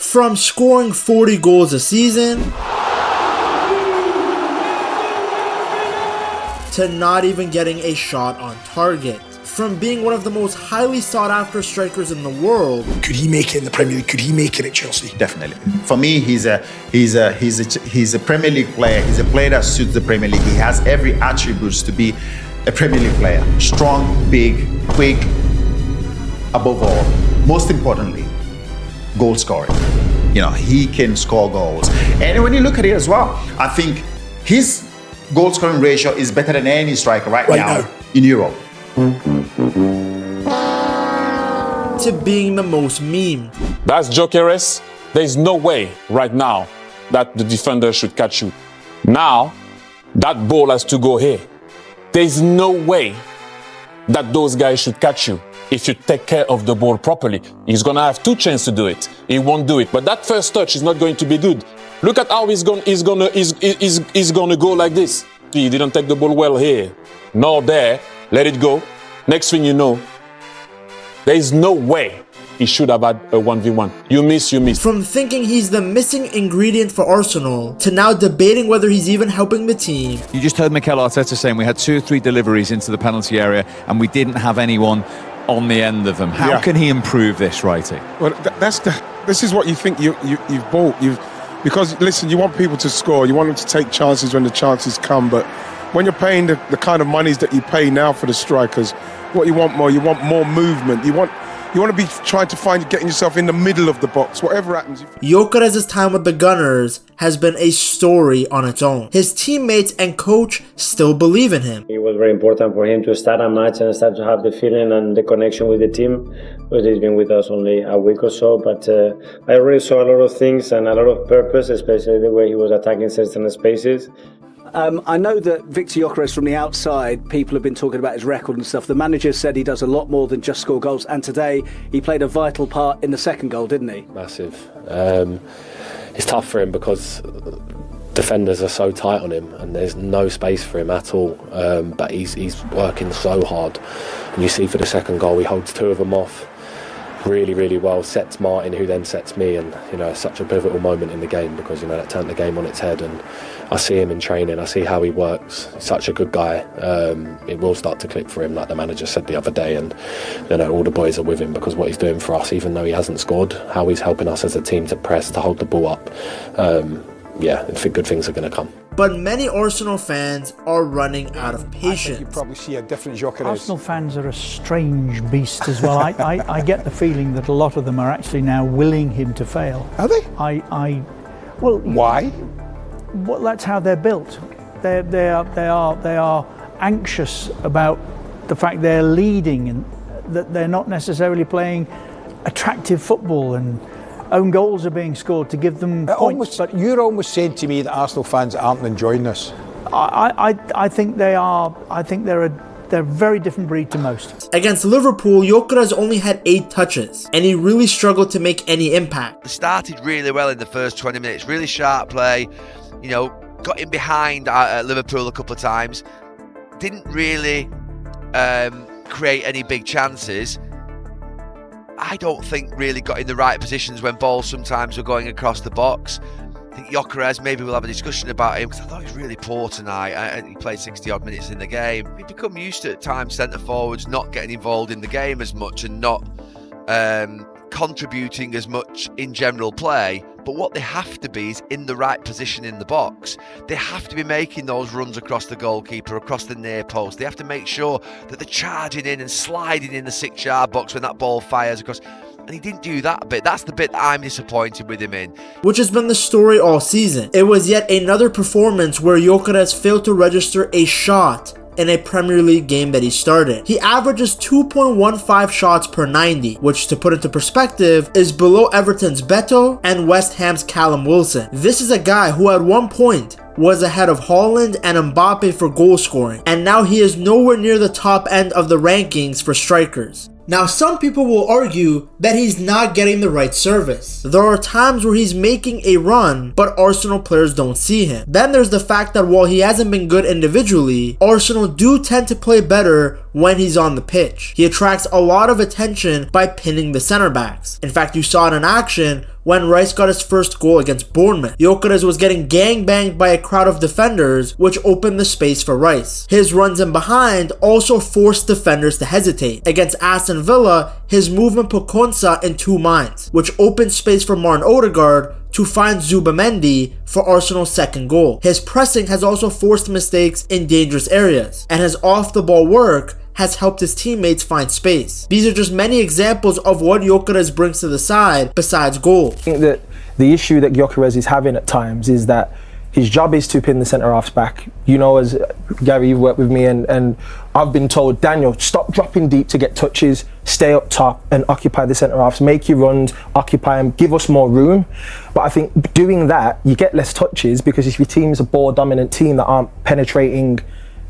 From scoring 40 goals a season to not even getting a shot on target. From being one of the most highly sought after strikers in the world. Could he make it in the Premier League? Could he make it at Chelsea? Definitely. For me, he's a Premier League player. He's a player that suits the Premier League. He has every attributes to be a Premier League player. Strong, big, quick, above all. Most importantly, goal scoring. You know, he can score goals. And when you look at it as well, I think his goal scoring ratio is better than any striker right now in Europe. To being the most memed. That's Gyokeres. There's no way right now that the defender should catch you. Now, that ball has to go here. There's no way that those guys should catch you if you take care of the ball properly. He's gonna have 2 chances to do it. He won't do it. But that first touch is not going to be good. Look at how he's gonna go like this. He didn't take the ball well here. No there. Let it go. Next thing you know, there is no way he should have had a 1v1. You miss. From thinking he's the missing ingredient for Arsenal to now debating whether he's even helping the team. You just heard Mikel Arteta saying we had 2 or 3 deliveries into the penalty area and we didn't have anyone on the end of them. How can he improve this, Righty? Well, this is what you think you've bought. Because listen, you want people to score. You want them to take chances when the chances come, but when you're paying the kind of monies that you pay now for the strikers, what you want more movement. You want to be trying to getting yourself in the middle of the box, whatever happens. Gyökeres' time with the Gunners has been a story on its own. His teammates and coach still believe in him. It was very important for him to start a match and start to have the feeling and the connection with the team, because he's been with us only a week or so. But I already saw a lot of things and a lot of purpose, especially the way he was attacking certain spaces. I know that Viktor Gyökeres from the outside, people have been talking about his record and stuff. The manager said he does a lot more than just score goals, and today he played a vital part in the second goal, didn't he? Massive. It's tough for him because defenders are so tight on him and there's no space for him at all, but he's working so hard, and you see for the second goal he holds 2 of them off really, really well, sets Martin, who then sets me, and it's such a pivotal moment in the game because that turned the game on its head. And I see him in training, I see how he works. He's such a good guy. It will start to click for him, like the manager said the other day, and all the boys are with him because what he's doing for us, even though he hasn't scored, how he's helping us as a team to press, to hold the ball up. I think good things are going to come. But many Arsenal fans are running out of patience. I think you probably see a different Gyokeres. Arsenal fans are a strange beast as well. I get the feeling that a lot of them are actually now willing him to fail. Are they? Well, why? Well, that's how they're built. They are anxious about the fact they're leading and that they're not necessarily playing attractive football, and own goals are being scored to give them points. But you're almost saying to me that Arsenal fans aren't enjoying this. I think they are. I think they're a very different breed to most. Against Liverpool, Gyökeres only had 8 touches, and he really struggled to make any impact. They started really well in the first 20 minutes, really sharp play, got in behind Liverpool a couple of times, didn't really create any big chances. I don't think really got in the right positions when balls sometimes were going across the box. I think Gyokeres, maybe we'll have a discussion about him, because I thought he was really poor tonight, and he played 60 odd minutes in the game. He'd become used to at times centre forwards not getting involved in the game as much and not contributing as much in general play. But what they have to be is in the right position in the box. They have to be making those runs across the goalkeeper, across the near post. They have to make sure that they're charging in and sliding in the 6-yard box when that ball fires across. And he didn't do that bit. That's the bit that I'm disappointed with him in. Which has been the story all season. It was yet another performance where Gyökeres failed to register a shot in a Premier League game that he started. He averages 2.15 shots per 90, which, to put into perspective, is below Everton's Beto and West Ham's Callum Wilson. This is a guy who at one point was ahead of Haaland and Mbappe for goal scoring, and now he is nowhere near the top end of the rankings for strikers. Now, some people will argue that he's not getting the right service. There are times where he's making a run, but Arsenal players don't see him. Then there's the fact that while he hasn't been good individually, Arsenal do tend to play better when he's on the pitch. He attracts a lot of attention by pinning the center backs. In fact, you saw it in action when Rice got his first goal against Bournemouth. Gyokeres was getting gangbanged by a crowd of defenders, which opened the space for Rice. His runs in behind also forced defenders to hesitate. Against Aston Villa, his movement put Konsa in two minds, which opened space for Martin Odegaard to find Zubamendi for Arsenal's second goal. His pressing has also forced mistakes in dangerous areas, and his off-the-ball work has helped his teammates find space. These are just many examples of what Gyokeres brings to the side besides goals. I think that the issue that Gyokeres is having at times is that his job is to pin the centre-halves back. You know, as Gary, you've worked with me, and I've been told, Daniel, stop dropping deep to get touches, stay up top and occupy the centre-halves, make your runs, occupy them, give us more room. But I think doing that, you get less touches, because if your team's a ball-dominant team that aren't penetrating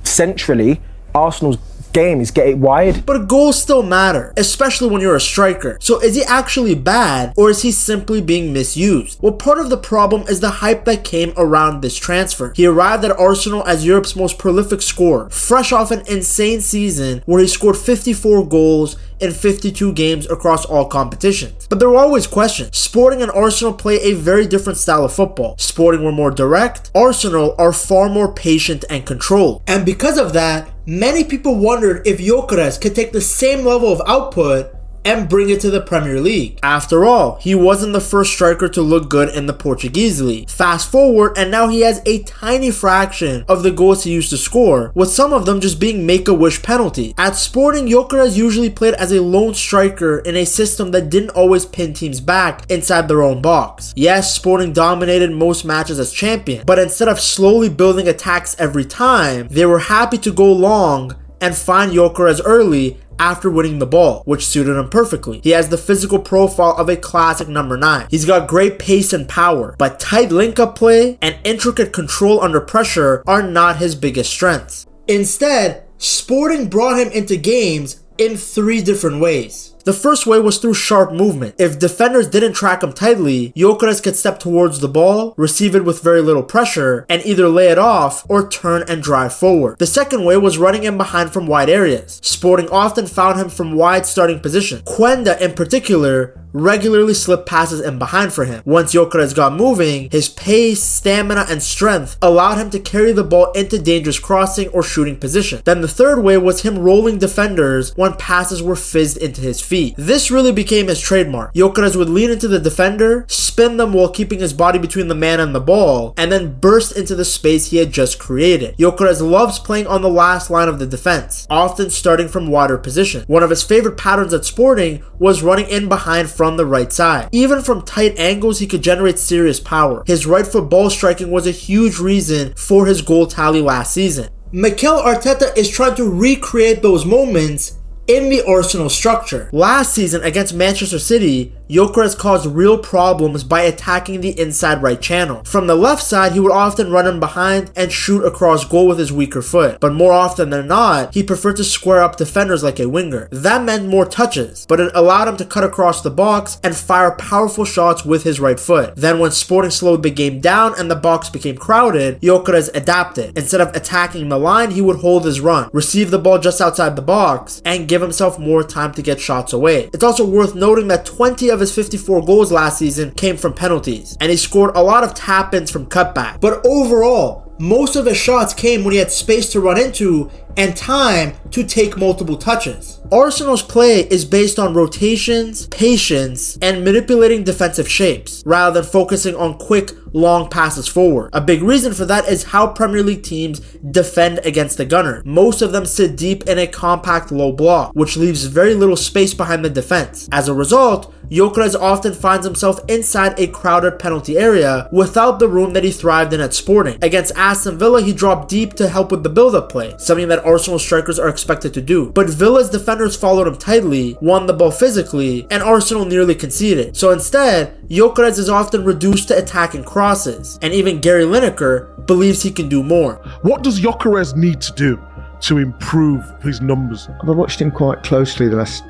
centrally, Arsenal's game is get it wide. But goals still matter, especially when you're a striker. So is he actually bad, or is he simply being misused? Well, part of the problem is the hype that came around this transfer. He arrived at Arsenal as Europe's most prolific scorer, fresh off an insane season where he scored 54 goals in 52 games across all competitions. But there were always questions. Sporting and Arsenal play a very different style of football. Sporting were more direct, Arsenal are far more patient and controlled. And because of that, many people wondered if Gyokeres could take the same level of output and bring it to the Premier League. After all, he wasn't the first striker to look good in the Portuguese league. Fast forward, and now he has a tiny fraction of the goals he used to score, with some of them just being make-a-wish penalties. At Sporting, Gyokeres usually played as a lone striker in a system that didn't always pin teams back inside their own box. Yes, Sporting dominated most matches as champion, but instead of slowly building attacks every time, they were happy to go long and find Gyokeres early after winning the ball, which suited him perfectly. He has the physical profile of a classic number 9. He's got great pace and power, but tight link-up play and intricate control under pressure are not his biggest strengths. Instead, Sporting brought him into games in 3 different ways. The first way was through sharp movement. If defenders didn't track him tightly, Gyokeres could step towards the ball, receive it with very little pressure, and either lay it off or turn and drive forward. The second way was running in behind from wide areas. Sporting often found him from wide starting position. Quenda, in particular, regularly slipped passes in behind for him. Once Gyokeres got moving, his pace, stamina, and strength allowed him to carry the ball into dangerous crossing or shooting position. Then the third way was him rolling defenders when passes were fizzed into his feet. This really became his trademark. Gyokeres would lean into the defender, spin them while keeping his body between the man and the ball, and then burst into the space he had just created. Gyokeres loves playing on the last line of the defense, often starting from wider position. One of his favorite patterns at Sporting was running in behind from the right side. Even from tight angles, he could generate serious power. His right foot ball striking was a huge reason for his goal tally last season. Mikel Arteta is trying to recreate those moments in the Arsenal structure. Last season against Manchester City, Gyokeres caused real problems by attacking the inside right channel. From the left side, he would often run in behind and shoot across goal with his weaker foot, but more often than not, he preferred to square up defenders like a winger. That meant more touches, but it allowed him to cut across the box and fire powerful shots with his right foot. Then when Sporting slowed the game down and the box became crowded, Gyokeres adapted. Instead of attacking the line, he would hold his run, receive the ball just outside the box, and give himself more time to get shots away. It's also worth noting that 20 of his 54 goals last season came from penalties, and he scored a lot of tap-ins from cutback. But overall, most of his shots came when he had space to run into and time to take multiple touches. Arsenal's play is based on rotations, patience, and manipulating defensive shapes, rather than focusing on quick, long passes forward. A big reason for that is how Premier League teams defend against the gunner. Most of them sit deep in a compact low block, which leaves very little space behind the defense. As a result, Gyokeres often finds himself inside a crowded penalty area without the room that he thrived in at Sporting. Against Aston Villa, he dropped deep to help with the build-up play, something that Arsenal strikers are expected to do. But Villa's defenders followed him tightly, won the ball physically, and Arsenal nearly conceded. So instead, Gyokeres is often reduced to attacking crosses, and even Gary Lineker believes he can do more. What does Gyokeres need to do to improve his numbers? I've watched him quite closely the last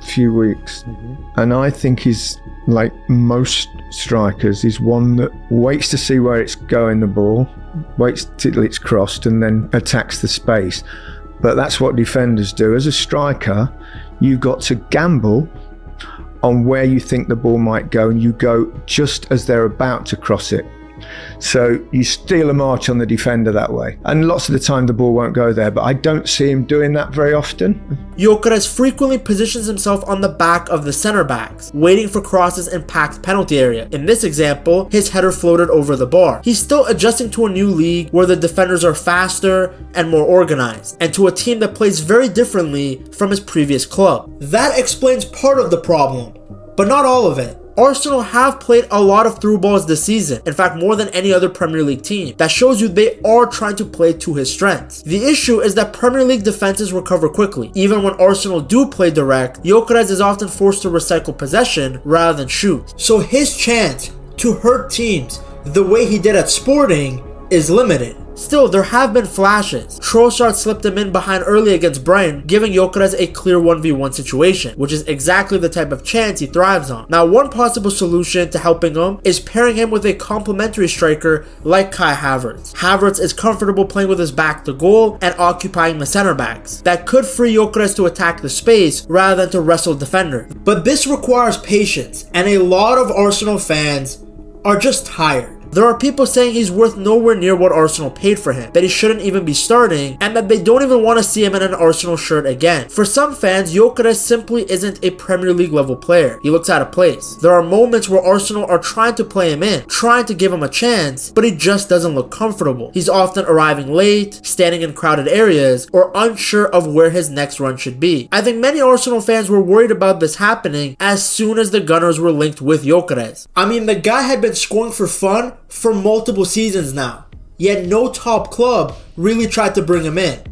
few weeks, and I think he's, like most strikers, he's one that waits to see where it's going, the ball, waits till it's crossed and then attacks the space. but that's what defenders do. As a striker, you've got to gamble on where you think the ball might go, and you go just as they're about to cross it. So you steal a march on the defender that way. And lots of the time the ball won't go there, but I don't see him doing that very often. Gyokeres frequently positions himself on the back of the center backs, waiting for crosses in packed penalty area. In this example, his header floated over the bar. He's still adjusting to a new league where the defenders are faster and more organized, and to a team that plays very differently from his previous club. That explains part of the problem, but not all of it. Arsenal have played a lot of through balls this season, in fact more than any other Premier League team. That shows you they are trying to play to his strengths. The issue is that Premier League defenses recover quickly. Even when Arsenal do play direct, Gyokeres is often forced to recycle possession rather than shoot. So his chance to hurt teams the way he did at Sporting is limited. Still, there have been flashes. Trossard slipped him in behind early against Brighton, giving Gyokeres a clear 1v1 situation, which is exactly the type of chance he thrives on. Now, one possible solution to helping him is pairing him with a complementary striker like Kai Havertz. Havertz is comfortable playing with his back to goal and occupying the center backs. That could free Gyokeres to attack the space rather than to wrestle defender. But this requires patience, and a lot of Arsenal fans are just tired. There are people saying he's worth nowhere near what Arsenal paid for him, that he shouldn't even be starting, and that they don't even want to see him in an Arsenal shirt again. For some fans, Gyokeres simply isn't a Premier League level player. He looks out of place. There are moments where Arsenal are trying to play him in, trying to give him a chance, but he just doesn't look comfortable. He's often arriving late, standing in crowded areas, or unsure of where his next run should be. I think many Arsenal fans were worried about this happening as soon as the Gunners were linked with Gyokeres. I mean, the guy had been scoring for fun for multiple seasons now, yet no top club really tried to bring him in.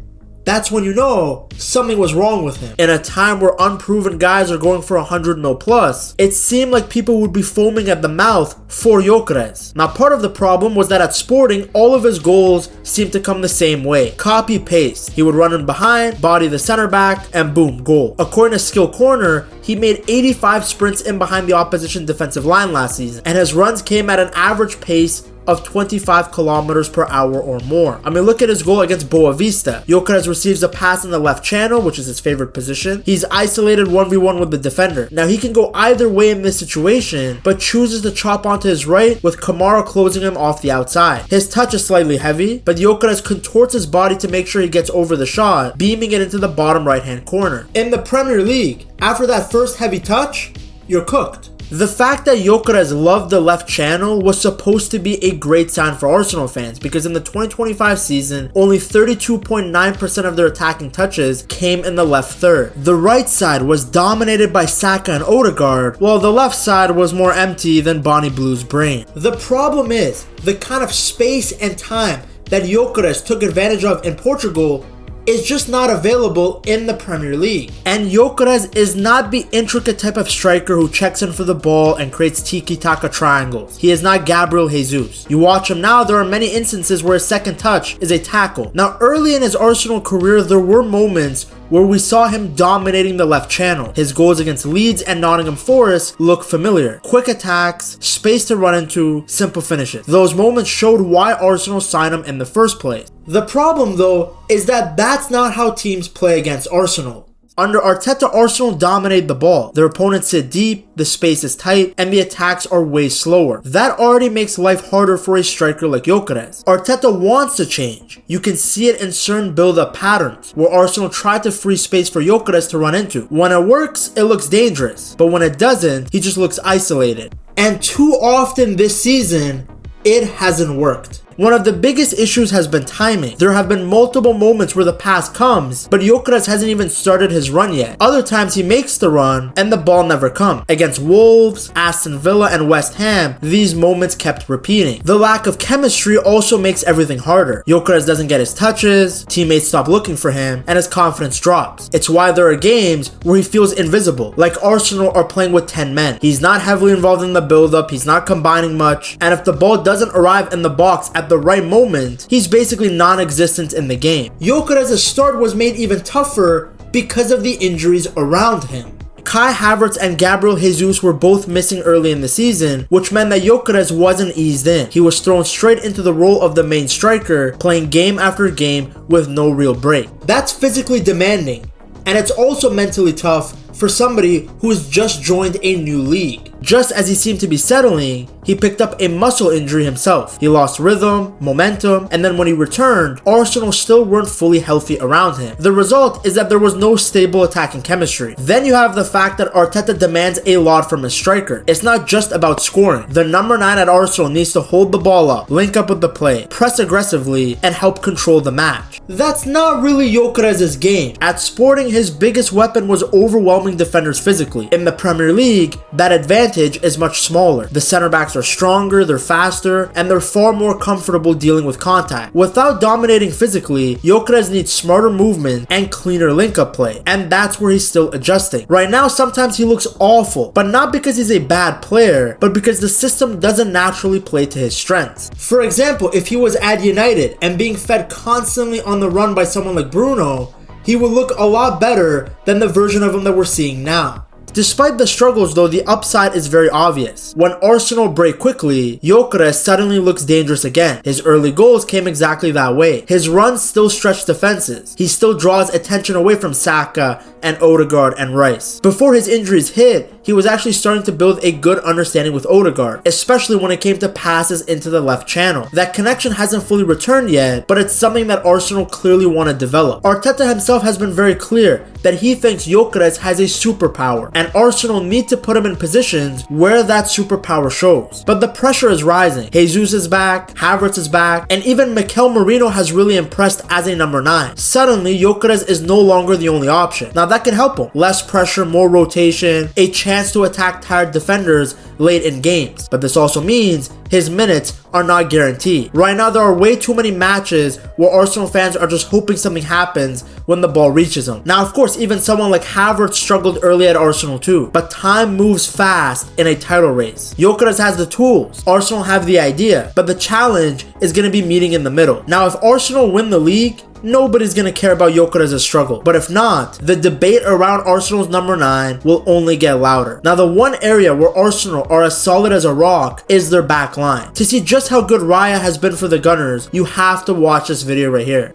That's when you know something was wrong with him. In a time where unproven guys are going for 100 mil plus, it seemed like people would be foaming at the mouth for Gyokeres. Now, part of the problem was that at Sporting, all of his goals seemed to come the same way. Copy paste. He would run in behind, body the center back, and boom, goal. According to Skill Corner, he made 85 sprints in behind the opposition defensive line last season, and his runs came at an average pace of 25 kilometers per hour or more. I mean, look at his goal against Boavista. Gyokeres receives a pass in the left channel, which is his favorite position. He's isolated 1v1 with the defender. Now, he can go either way in this situation, but chooses to chop onto his right, with Kamara closing him off the outside. His touch is slightly heavy, but Gyokeres contorts his body to make sure he gets over the shot, beaming it into the bottom right-hand corner. In the Premier League, after that first heavy touch, you're cooked. The fact that Gyokeres loved the left channel was supposed to be a great sign for Arsenal fans, because in the 2025 season, only 32.9% of their attacking touches came in the left third. The right side was dominated by Saka and Odegaard, while the left side was more empty than Bonnie Blue's brain. The problem is, the kind of space and time that Gyokeres took advantage of in Portugal is just not available in the Premier League. And Gyokeres is not the intricate type of striker who checks in for the ball and creates tiki-taka triangles. He is not Gabriel Jesus. You watch him now, there are many instances where his second touch is a tackle. Now, early in his Arsenal career, there were moments where we saw him dominating the left channel. His goals against Leeds and Nottingham Forest look familiar. Quick attacks, space to run into, simple finishes. Those moments showed why Arsenal signed him in the first place. The problem, though, is that that's not how teams play against Arsenal. Under Arteta, Arsenal dominate the ball. Their opponents sit deep, the space is tight, and the attacks are way slower. That already makes life harder for a striker like Gyokeres. Arteta wants to change. You can see it in certain build-up patterns, where Arsenal try to free space for Gyokeres to run into. When it works, it looks dangerous, but when it doesn't, he just looks isolated. And too often this season, it hasn't worked. One of the biggest issues has been timing. There have been multiple moments where the pass comes, but Gyokeres hasn't even started his run yet. Other times he makes the run, and the ball never comes. Against Wolves, Aston Villa, and West Ham, these moments kept repeating. The lack of chemistry also makes everything harder. Gyokeres doesn't get his touches, teammates stop looking for him, and his confidence drops. It's why there are games where he feels invisible, like Arsenal are playing with 10 men. He's not heavily involved in the build-up, he's not combining much, and if the ball doesn't arrive in the box at the right moment, he's basically non-existent in the game. Gyokeres' start was made even tougher because of the injuries around him. Kai Havertz and Gabriel Jesus were both missing early in the season, which meant that Gyokeres wasn't eased in. He was thrown straight into the role of the main striker, playing game after game with no real break. That's physically demanding, and it's also mentally tough for somebody who has just joined a new league. Just as he seemed to be settling, he picked up a muscle injury himself. He lost rhythm, momentum, and then when he returned, Arsenal still weren't fully healthy around him. The result is that there was no stable attacking chemistry. Then you have the fact that Arteta demands a lot from his striker. It's not just about scoring. The number 9 at Arsenal needs to hold the ball up, link up with the play, press aggressively, and help control the match. That's not really Gyokeres' game. At Sporting, his biggest weapon was overwhelming defenders physically. In the Premier League, that advantage is much smaller. The center backs are stronger, they're faster, and they're far more comfortable dealing with contact. Without dominating physically, Gyokeres needs smarter movement and cleaner link-up play, and that's where he's still adjusting. Right now, sometimes he looks awful, but not because he's a bad player, but because the system doesn't naturally play to his strengths. For example, if he was at United and being fed constantly on the run by someone like Bruno, he would look a lot better than the version of him that we're seeing now. Despite the struggles though, the upside is very obvious. When Arsenal break quickly, Gyokeres suddenly looks dangerous again. His early goals came exactly that way. His runs still stretch defenses. He still draws attention away from Saka and Odegaard and Rice. Before his injuries hit, he was actually starting to build a good understanding with Odegaard, especially when it came to passes into the left channel. That connection hasn't fully returned yet, but it's something that Arsenal clearly want to develop. Arteta himself has been very clear that he thinks Gyokeres has a superpower, and Arsenal need to put him in positions where that superpower shows. But the pressure is rising. Jesus is back, Havertz is back, and even Mikel Merino has really impressed as a number 9. Suddenly, Gyokeres is no longer the only option. Now that can help him. Less pressure, more rotation, a chance to attack tired defenders late in games. But this also means his minutes are not guaranteed. Right now, there are way too many matches where Arsenal fans are just hoping something happens when the ball reaches him. Now, of course, even someone like Havertz struggled early at Arsenal too, but time moves fast in a title race. Gyokeres has the tools, Arsenal have the idea, but the challenge is going to be meeting in the middle. Now, if Arsenal win the league, nobody's going to care about Gyokeres' struggle. But if not, the debate around Arsenal's number 9 will only get louder. Now, the one area where Arsenal are as solid as a rock is their back line. To see just how good Raya has been for the Gunners, you have to watch this video right here.